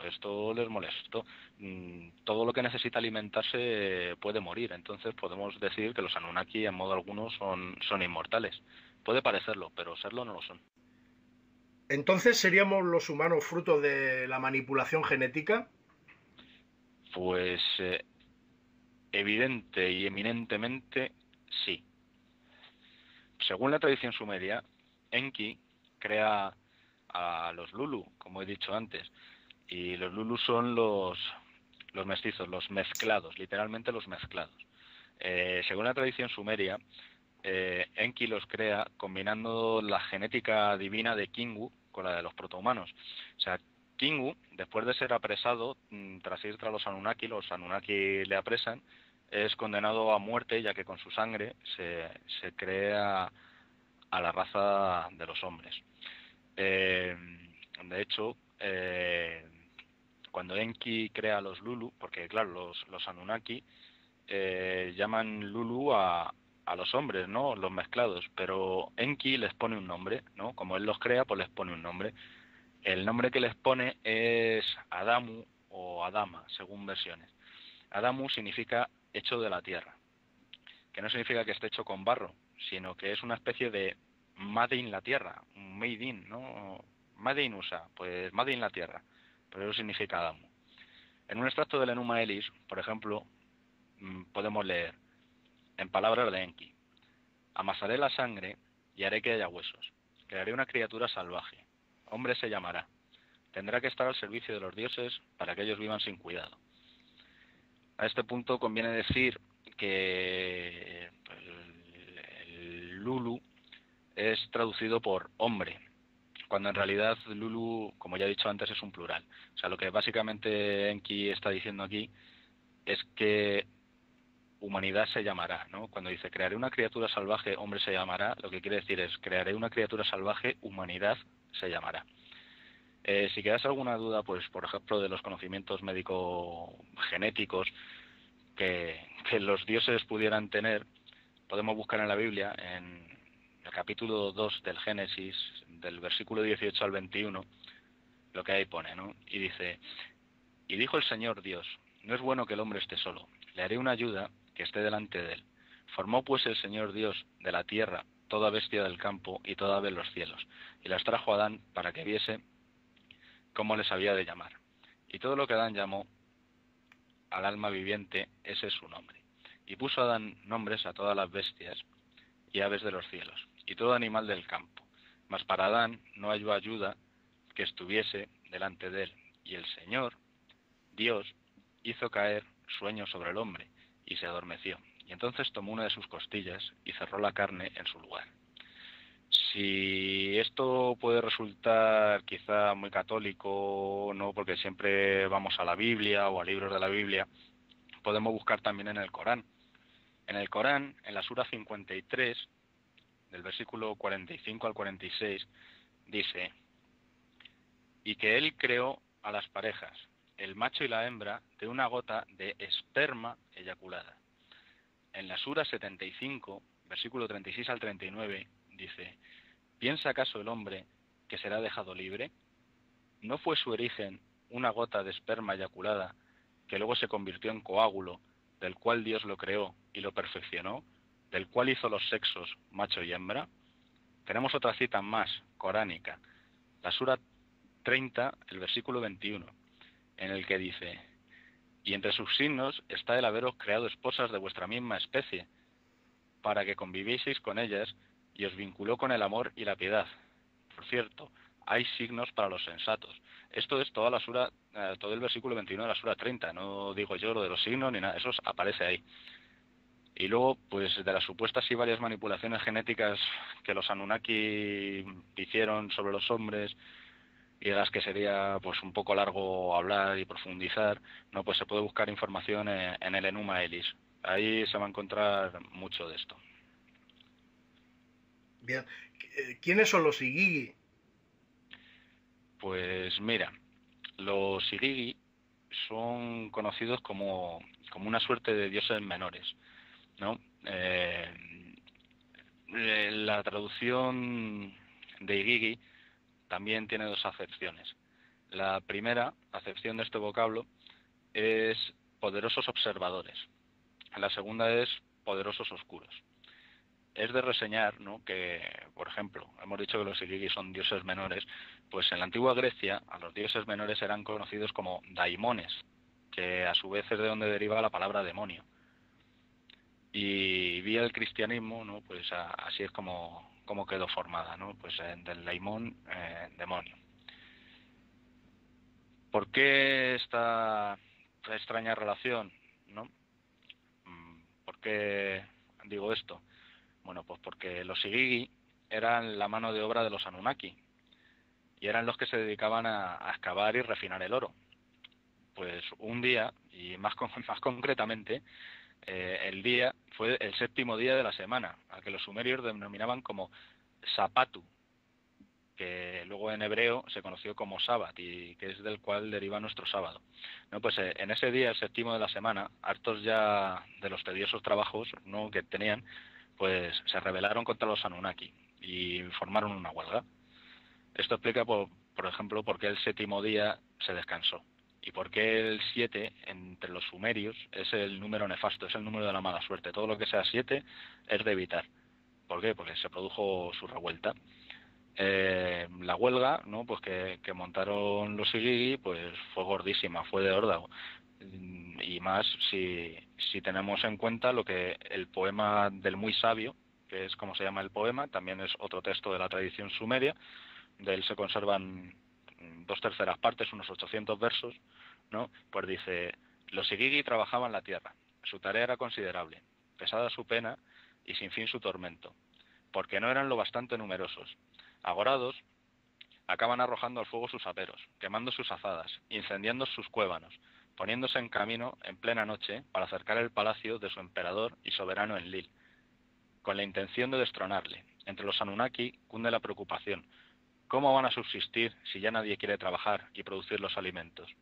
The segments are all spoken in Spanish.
esto les molestó. Todo lo que necesita alimentarse puede morir, entonces podemos decir que los Anunnaki en modo alguno son inmortales. Puede parecerlo, pero serlo no lo son. Entonces, ¿seríamos los humanos fruto de la manipulación genética? Pues evidente y eminentemente sí. Según la tradición sumeria, Enki crea a los Lulu, como he dicho antes, y los Lulu son los mestizos, los mezclados, literalmente los mezclados. Según la tradición sumeria, Enki los crea combinando la genética divina de Kingu con la de los protohumanos. O sea, Kingu, después de ser apresado, tras ir tras los Anunnaki le apresan, es condenado a muerte, ya que con su sangre se crea a la raza de los hombres. De hecho, cuando Enki crea a los Lulu, porque claro, los Anunnaki llaman Lulu a los hombres, ¿no? Los mezclados, pero Enki les pone un nombre, ¿no? Como él los crea, pues les pone un nombre. El nombre que les pone es Adamu o Adama, según versiones. Adamu significa hecho de la tierra, que no significa que esté hecho con barro, sino que es una especie de Made in la tierra, un Made in, ¿no? Made in USA, pues Made in la tierra, pero eso significa Adamu. En un extracto del Enuma Elis, por ejemplo, podemos leer, en palabras de Enki: amasaré la sangre y haré que haya huesos. Crearé una criatura salvaje. Hombre se llamará. Tendrá que estar al servicio de los dioses para que ellos vivan sin cuidado. A este punto conviene decir que el Lulu es traducido por hombre, cuando en realidad Lulu, como ya he dicho antes, es un plural. O sea, lo que básicamente Enki está diciendo aquí es que humanidad se llamará, ¿no? Cuando dice crearé una criatura salvaje, hombre se llamará, lo que quiere decir es crearé una criatura salvaje, humanidad se llamará. Si quedas alguna duda, pues por ejemplo de los conocimientos médico-genéticos que los dioses pudieran tener, podemos buscar en la Biblia, en el capítulo 2 del Génesis, del versículo 18 al 21, lo que ahí pone, ¿no? Y dice: y dijo el Señor Dios, no es bueno que el hombre esté solo, le haré una ayuda que esté delante de él. Formó pues el Señor Dios de la tierra toda bestia del campo y toda ave en los cielos, y las trajo a Adán para que viese cómo les había de llamar. Y todo lo que Adán llamó al alma viviente, ese es su nombre. Y puso Adán nombres a todas las bestias y aves de los cielos, y todo animal del campo. Mas para Adán no halló ayuda que estuviese delante de él. Y el Señor Dios hizo caer sueño sobre el hombre, y se adormeció. Y entonces tomó una de sus costillas y cerró la carne en su lugar. Si esto puede resultar quizá muy católico, no, porque siempre vamos a la Biblia o a libros de la Biblia, podemos buscar también en el Corán. En el Corán, en la sura 53, del versículo 45 al 46, dice: y que él creó a las parejas, el macho y la hembra, de una gota de esperma eyaculada. En la sura 75, versículo 36 al 39, dice: ¿piensa acaso el hombre que será dejado libre? ¿No fue su origen una gota de esperma eyaculada, que luego se convirtió en coágulo, del cual Dios lo creó y lo perfeccionó, del cual hizo los sexos, macho y hembra? Tenemos otra cita más, coránica, la sura 30, el versículo 21, en el que dice: y entre sus signos está el haberos creado esposas de vuestra misma especie, para que convivieseis con ellas, y os vinculó con el amor y la piedad. Por cierto, hay signos para los sensatos. Esto es toda la sura, todo el versículo 21 de la sura 30, no digo yo lo de los signos ni nada, eso aparece ahí. Y luego, pues de las supuestas y varias manipulaciones genéticas que los Anunnaki hicieron sobre los hombres, y de las que sería pues un poco largo hablar y profundizar, no, pues se puede buscar información en el Enuma Elis. Ahí se va a encontrar mucho de esto. Bien. ¿Quiénes son los Igigi? Pues mira, los Igigi son conocidos como una suerte de dioses menores, ¿no? La traducción de Igigi también tiene dos acepciones. La primera acepción de este vocablo es poderosos observadores. La segunda es poderosos oscuros. Es de reseñar, ¿no?, que, por ejemplo, hemos dicho que los Igigi son dioses menores, pues en la antigua Grecia a los dioses menores eran conocidos como daimones, que a su vez es de donde deriva la palabra demonio. Y vía el cristianismo, ¿no?, pues así es como quedó formada, ¿no?, pues del daimón, demonio. ¿Por qué esta extraña relación, no? ¿Por qué digo esto? Bueno, pues porque los Igigi eran la mano de obra de los Anunnaki y eran los que se dedicaban a excavar y refinar el oro. Pues un día, y más concretamente, el día fue el séptimo día de la semana, al que los sumerios denominaban como Sapatu, que luego en hebreo se conoció como Sabbat y que es del cual deriva nuestro sábado. No, pues en ese día, el séptimo de la semana, hartos ya de los tediosos trabajos, ¿no?, que tenían, pues se rebelaron contra los Anunnaki y formaron una huelga. Esto explica, por ejemplo, por qué el séptimo día se descansó y por qué el 7 entre los sumerios es el número nefasto, es el número de la mala suerte. Todo lo que sea 7 es de evitar. ¿Por qué? Porque se produjo su revuelta. La huelga, ¿no?, pues que montaron los Igigi, pues fue gordísima, fue de órdago. Y más si tenemos en cuenta lo que el poema del muy sabio, que es como se llama el poema, también es otro texto de la tradición sumeria. De él se conservan 2/3 partes, unos 800 versos, ¿no? Pues dice: los Igigi trabajaban la tierra, su tarea era considerable, pesada su pena y sin fin su tormento, porque no eran lo bastante numerosos. Agorados, acaban arrojando al fuego sus aperos, quemando sus azadas, incendiando sus cuévanos, poniéndose en camino en plena noche para acercar el palacio de su emperador y soberano Enlil, con la intención de destronarle. Entre los Anunnaki cunde la preocupación. ¿Cómo van a subsistir si ya nadie quiere trabajar y producir los alimentos?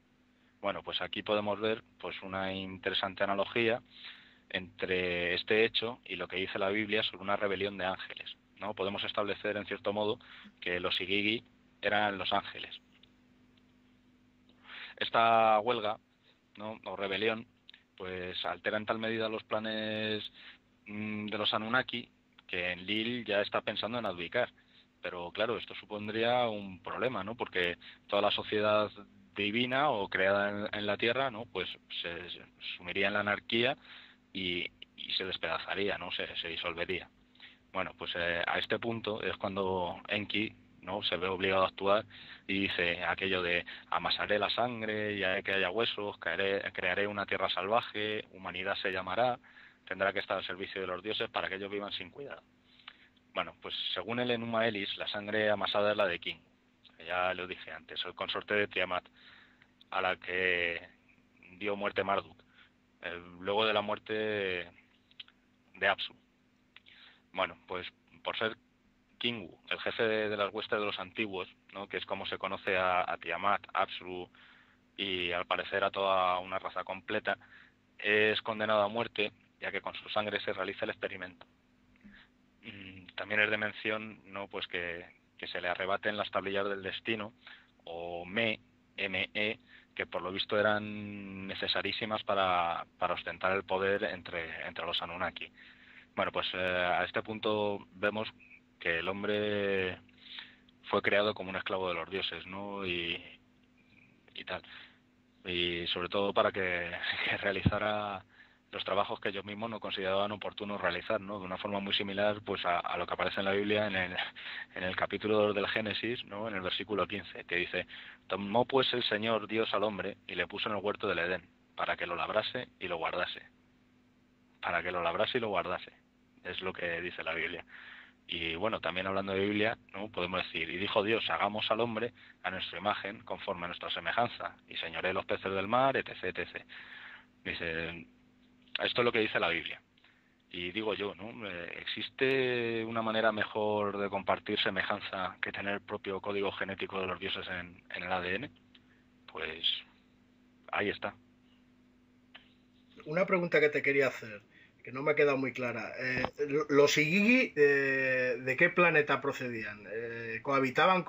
Bueno, pues aquí podemos ver pues una interesante analogía entre este hecho y lo que dice la Biblia sobre una rebelión de ángeles, ¿no? Podemos establecer, en cierto modo, que los Igigi eran los ángeles. Esta huelga, ¿no?, o rebelión, pues altera en tal medida los planes de los Anunnaki que Enlil ya está pensando en abdicar. Pero claro, esto supondría un problema, ¿no?, porque toda la sociedad divina o creada en la Tierra, ¿no?, pues se sumiría en la anarquía y se despedazaría, ¿no?, se disolvería. Bueno, pues a este punto es cuando Enki, ¿no?, se ve obligado a actuar y dice aquello de: amasaré la sangre y haré que haya huesos, crearé una tierra salvaje, humanidad se llamará, tendrá que estar al servicio de los dioses para que ellos vivan sin cuidado. Bueno, pues según el Enuma Elis, la sangre amasada es la de King, ya lo dije antes, el consorte de Tiamat, a la que dio muerte Marduk, luego de la muerte de Apsu. Bueno, pues por ser Kingu, el jefe de las huestes de los antiguos, ¿no?, que es como se conoce a Tiamat, Apsu y al parecer a toda una raza completa, es condenado a muerte, ya que con su sangre se realiza el experimento. También es de mención, ¿no?, pues que se le arrebaten las tablillas del destino, o ME, que por lo visto eran necesarísimas para ostentar el poder entre los Anunnaki. Bueno, pues a este punto vemos que el hombre fue creado como un esclavo de los dioses, ¿no?, y tal. Y sobre todo para que realizara los trabajos que ellos mismos no consideraban oportunos realizar, ¿no?, de una forma muy similar pues a lo que aparece en la Biblia en el capítulo 2 del Génesis, ¿no?, en el versículo 15, que dice: tomó pues el Señor Dios al hombre y le puso en el huerto del Edén, para que lo labrase y lo guardase. Para que lo labrase y lo guardase. Es lo que dice la Biblia. Y bueno, también hablando de Biblia, ¿no?, podemos decir: y dijo Dios, hagamos al hombre a nuestra imagen, conforme a nuestra semejanza, y señoré los peces del mar, etc, etc. Dice, esto es lo que dice la Biblia. Y digo yo, ¿no?, ¿existe una manera mejor de compartir semejanza que tener el propio código genético de los dioses en el ADN? Pues ahí está. Una pregunta que te quería hacer, que no me ha quedado muy clara. ¿Los Igigi de qué planeta procedían? ¿Cohabitaban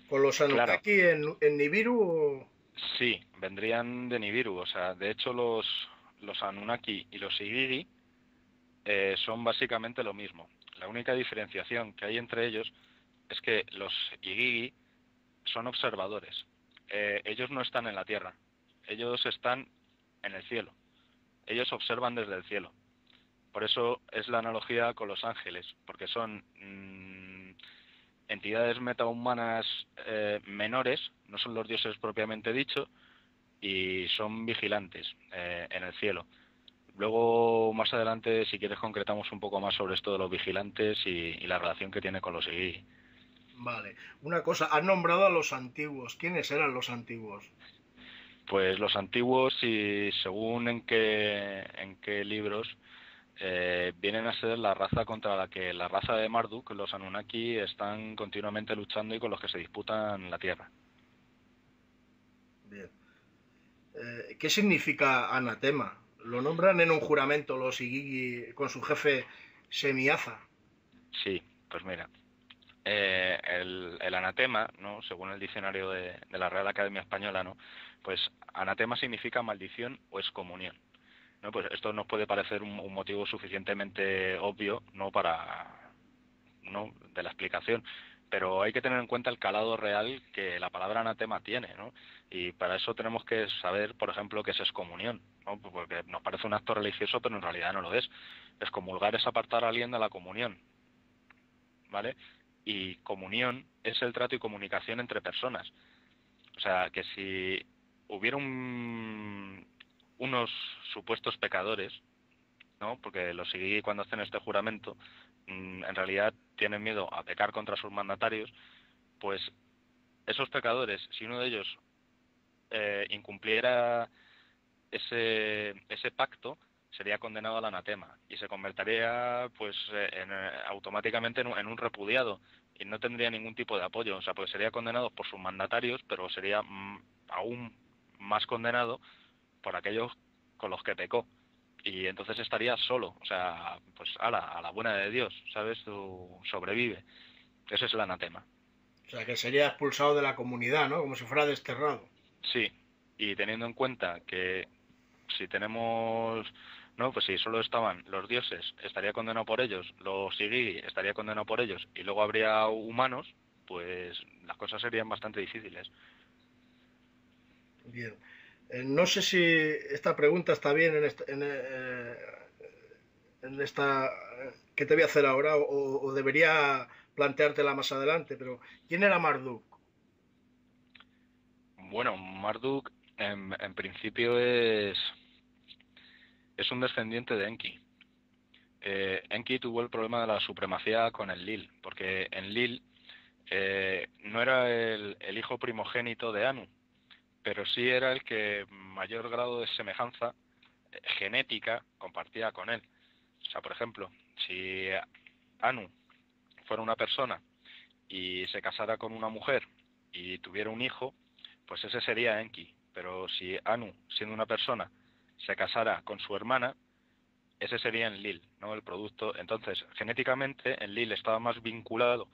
¿Con los Claro, Anunnaki en Nibiru? sí, vendrían de Nibiru. O sea, de hecho los Anunnaki y los Igigi son básicamente lo mismo. La única diferenciación que hay entre ellos es que los Igigi son observadores. Ellos no están en la Tierra, ellos están en el cielo. Ellos observan desde el cielo. Por eso es la analogía con los ángeles, porque son entidades metahumanas menores, no son los dioses propiamente dicho, y son vigilantes en el cielo. Luego, más adelante, si quieres, concretamos un poco más sobre esto de los vigilantes y la relación que tiene con los Igigi. Vale. Una cosa, has nombrado a los antiguos. ¿Quiénes eran los antiguos? Pues los antiguos, y según en qué libros, vienen a ser la raza contra la que la raza de Marduk, los Anunnaki, están continuamente luchando y con los que se disputan la Tierra. Bien. ¿Qué significa anatema? Lo nombran en un juramento los Igigi con su jefe Semiaza. Sí, pues mira, el anatema, ¿no? Según el diccionario de la Real Academia Española, ¿no? Pues anatema significa maldición o excomunión. ¿No? Pues esto nos puede parecer un motivo suficientemente obvio, ¿no? Para, ¿no? De la explicación, pero hay que tener en cuenta el calado real que la palabra anatema tiene, ¿no? Y para eso tenemos que saber, por ejemplo, qué es excomunión, ¿no? Porque nos parece un acto religioso, pero en realidad no lo es. Excomulgar es apartar a alguien de la comunión, ¿vale? Y comunión es el trato y comunicación entre personas. O sea, que si hubiera unos supuestos pecadores, ¿no? Porque los seguí cuando hacen este juramento, en realidad tienen miedo a pecar contra sus mandatarios, pues esos pecadores, si uno de ellos incumpliera ese pacto, sería condenado al anatema y se convertiría pues automáticamente en un repudiado y no tendría ningún tipo de apoyo, o sea, pues sería condenado por sus mandatarios, pero sería aún más condenado por aquellos con los que pecó. Y entonces estaría solo, o sea, pues a la buena de Dios, ¿sabes? Tú sobrevive. Ese es el anatema. O sea, que sería expulsado de la comunidad, ¿no? Como si fuera desterrado. Sí, y teniendo en cuenta que si tenemos, no, pues si solo estaban los dioses, estaría condenado por ellos, los Sigigi estaría condenado por ellos, y luego habría humanos, pues las cosas serían bastante difíciles. Bien. No sé si esta pregunta está bien en esta que te voy a hacer ahora o debería planteártela más adelante, pero ¿quién era Marduk? Bueno, Marduk en principio es un descendiente de Enki. Enki tuvo el problema de la supremacía con Enlil, porque Enlil no era el hijo primogénito de Anu, pero sí era el que mayor grado de semejanza genética compartía con él. O sea, por ejemplo, si Anu fuera una persona y se casara con una mujer y tuviera un hijo, pues ese sería Enki. Pero si Anu, siendo una persona, se casara con su hermana, ese sería Enlil, ¿no? El producto. Entonces, genéticamente, Enlil estaba más vinculado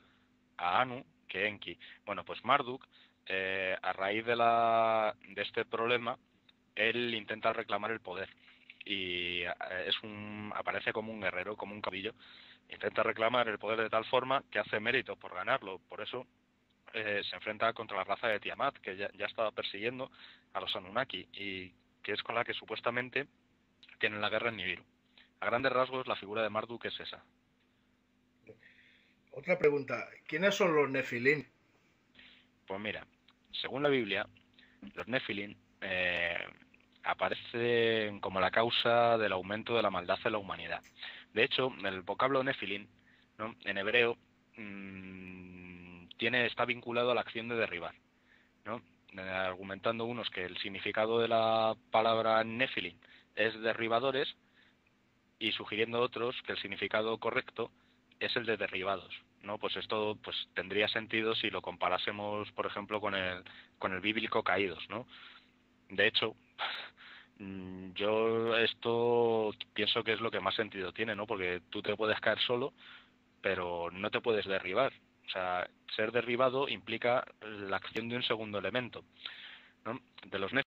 a Anu que Enki. Bueno, pues Marduk, a raíz de este problema, él intenta reclamar el poder y aparece como un guerrero, como un cabillo. Intenta reclamar el poder de tal forma que hace méritos por ganarlo. Por eso se enfrenta contra la raza de Tiamat, que ya estaba persiguiendo a los Anunnaki y que es con la que supuestamente tienen la guerra en Nibiru. A grandes rasgos, la figura de Marduk es esa. Otra pregunta, ¿quiénes son los Nefilim? Pues mira, según la Biblia, los Nefilim aparecen como la causa del aumento de la maldad en la humanidad. De hecho, el vocablo Nefilim, ¿no? En hebreo está vinculado a la acción de derribar, ¿no? Argumentando unos que el significado de la palabra Nefilim es derribadores y sugiriendo otros que el significado correcto es el de derribados, ¿no? Pues esto pues tendría sentido si lo comparásemos, por ejemplo, con el bíblico caídos, ¿no? De hecho, yo esto pienso que es lo que más sentido tiene, ¿no? Porque tú te puedes caer solo, pero no te puedes derribar. O sea, ser derribado implica la acción de un segundo elemento, ¿no? De los